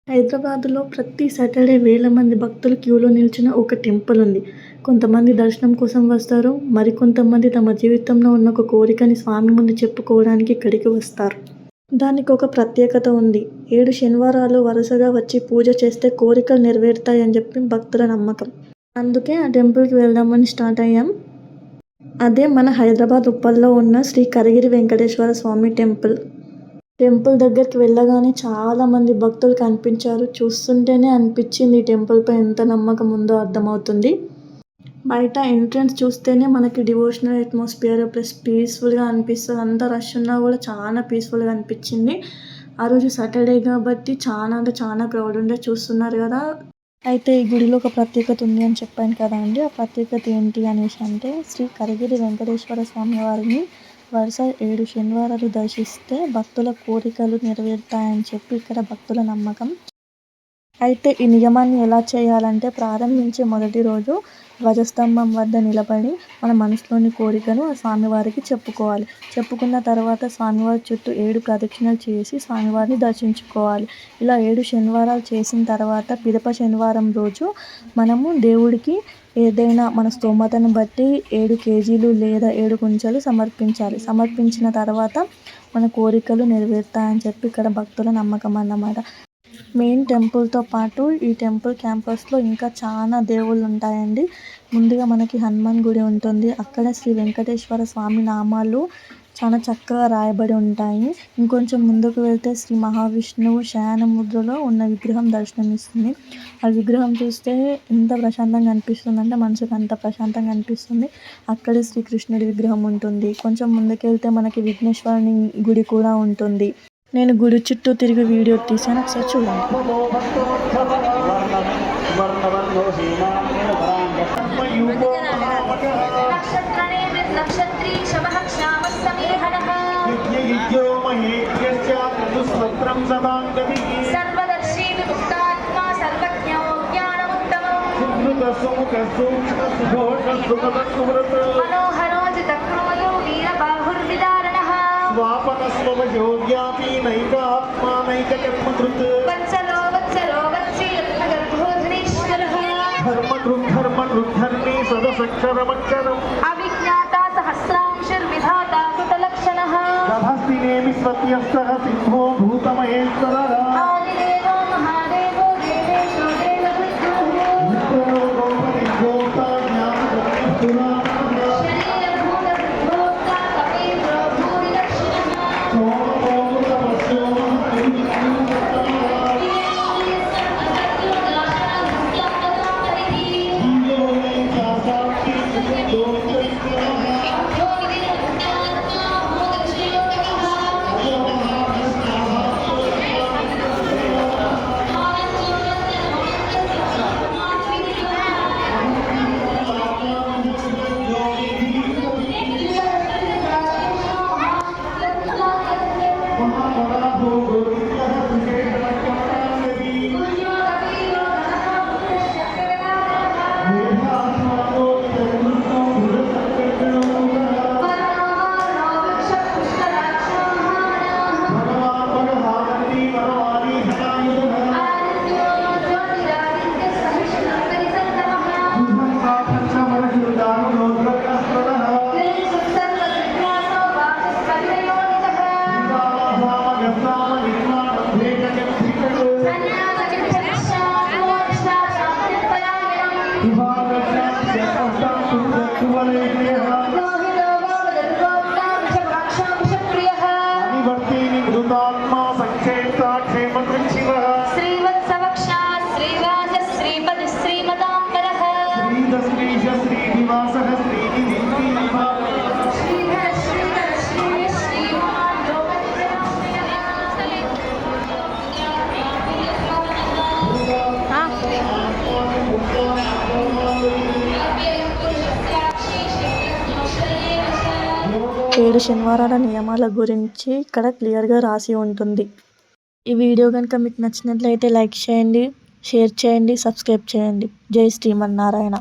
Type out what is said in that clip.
హైదరాబాద్‌లో ప్రతి సాటర్‌డే వేల మంది భక్తులు క్యూలో నిల్చున్న ఒక టెంపుల్ ఉంది. కొంతమంది దర్శనం కోసం వస్తారు. మరికొంతమంది తమ జీవితంలో ఉన్న ఒక కోరికని స్వామి ముందు చెప్పుకోవడానికి ఇక్కడికి వస్తారు. దానికొక ప్రత్యేకత ఉంది. 7 శనివారాలు వరుసగా వచ్చి పూజ చేస్తే కోరికలు నెరవేరుతాయని చెప్పి భక్తుల నమ్మకం. అందుకే ఆ టెంపుల్‌కి వెళ్దామని స్టార్ట్ అయ్యాం. అదే మన హైదరాబాద్ ఉప్పల్లో ఉన్న శ్రీ కరిగిరి వెంకటేశ్వర స్వామి టెంపుల్. టెంపుల్ దగ్గరికి వెళ్ళగానే చాలామంది భక్తులు కనిపించారు. చూస్తుంటేనే అనిపించింది ఈ టెంపుల్‌పై ఎంత నమ్మకం ఉందో అర్థమవుతుంది. బయట ఎంట్రన్స్ చూస్తేనే మనకి డివోషనల్ అట్మాస్ఫియర్ ప్లస్ పీస్‌ఫుల్‌గా అనిపిస్తది. అంత రష్ ఉన్నా కూడా చాలా పీస్‌ఫుల్‌గా అనిపించింది. ఆ రోజు సాటర్‌డే కాబట్టి చాలా అంటే చాలా క్రౌడ్ ఉండే చూస్తున్నారు కదా! అయితే ఈ గుడిలో ఒక ప్రత్యేకత ఉంది అని చెప్పాను కదా అండి. ఆ ప్రత్యేకత ఏంటి అనేసి అంటే శ్రీ కరిగిరి వెంకటేశ్వర స్వామి వారిని వరుస 7 శనివారాలు దర్శిస్తే భక్తుల కోరికలు నెరవేరుతాయని చెప్పి ఇక్కడ భక్తుల నమ్మకం. అయితే ఈ నియమాన్ని ఎలా చేయాలంటే ప్రారంభించే మొదటి రోజు ధ్వజస్తంభం వద్ద నిలబడి మన మనసులోని కోరికను ఆ స్వామివారికి చెప్పుకోవాలి. చెప్పుకున్న తర్వాత స్వామివారి చుట్టూ 7 ప్రదక్షిణలు చేసి స్వామివారిని దర్శించుకోవాలి. ఇలా 7 శనివారాలు చేసిన తర్వాత పిదప శనివారం రోజు మనము దేవుడికి ఏదైనా మన స్తోమతను బట్టి 7 కేజీలు లేదా 7 కుంచెలు సమర్పించాలి. సమర్పించిన తర్వాత మన కోరికలు నెరవేరుతాయని చెప్పి ఇక్కడ భక్తుల నమ్మకం అన్నమాట. మెయిన్ టెంపుల్‌తో పాటు ఈ టెంపుల్ క్యాంపస్‌లో ఇంకా చాలా దేవుళ్ళు ఉంటాయండి. ముందుగా మనకి హనుమాన్ గుడి ఉంటుంది. అక్కడ శ్రీ వెంకటేశ్వర స్వామి నామాలు చాలా చక్కగా రాయబడి ఉంటాయి. ఇంకొంచెం ముందుకు వెళ్తే శ్రీ మహావిష్ణువు శయన ముద్రలో ఉన్న విగ్రహం దర్శనమిస్తుంది. ఆ విగ్రహం చూస్తే ఎంత ప్రశాంతంగా అనిపిస్తుందంటే మనసుకు అంత ప్రశాంతంగా అనిపిస్తుంది. అక్కడే శ్రీకృష్ణుడి విగ్రహం ఉంటుంది. కొంచెం ముందుకెళ్తే మనకి విఘ్నేశ్వరుని గుడి కూడా ఉంటుంది. నేను గుడి చుట్టూ తిరిగి వీడియో తీశాను. ఒకసారి చూడండి. स्वापनस्वयोग्यापि नैकात्मानैककर्मकृत् वत्सलो वत्सलो वत्सीरत्नगर्भोधनेश्वरः धर्मकृद्धर्मकृद्धर्मी सदसक्षरमक्षरम् अविज्ञाता सहस्रांशर्विधाता कृतलक्षणः गभस्तिनेमि स्वत्यस्तः सिंहो भूतमहेश्वरः आदिदेवो महादेवो देवेशो देवविद्युः गोपरिगोप्ता ज्ञानगर्भुरा ఏడు శనివారాల నియమాల గురించి ఇక్కడ క్లియర్గా రాసి ఉంటుంది. ఈ వీడియో కనుక మీకు నచ్చినట్లయితే లైక్ చేయండి, షేర్ చేయండి, సబ్స్క్రైబ్ చేయండి. జై శ్రీమన్నారాయణ.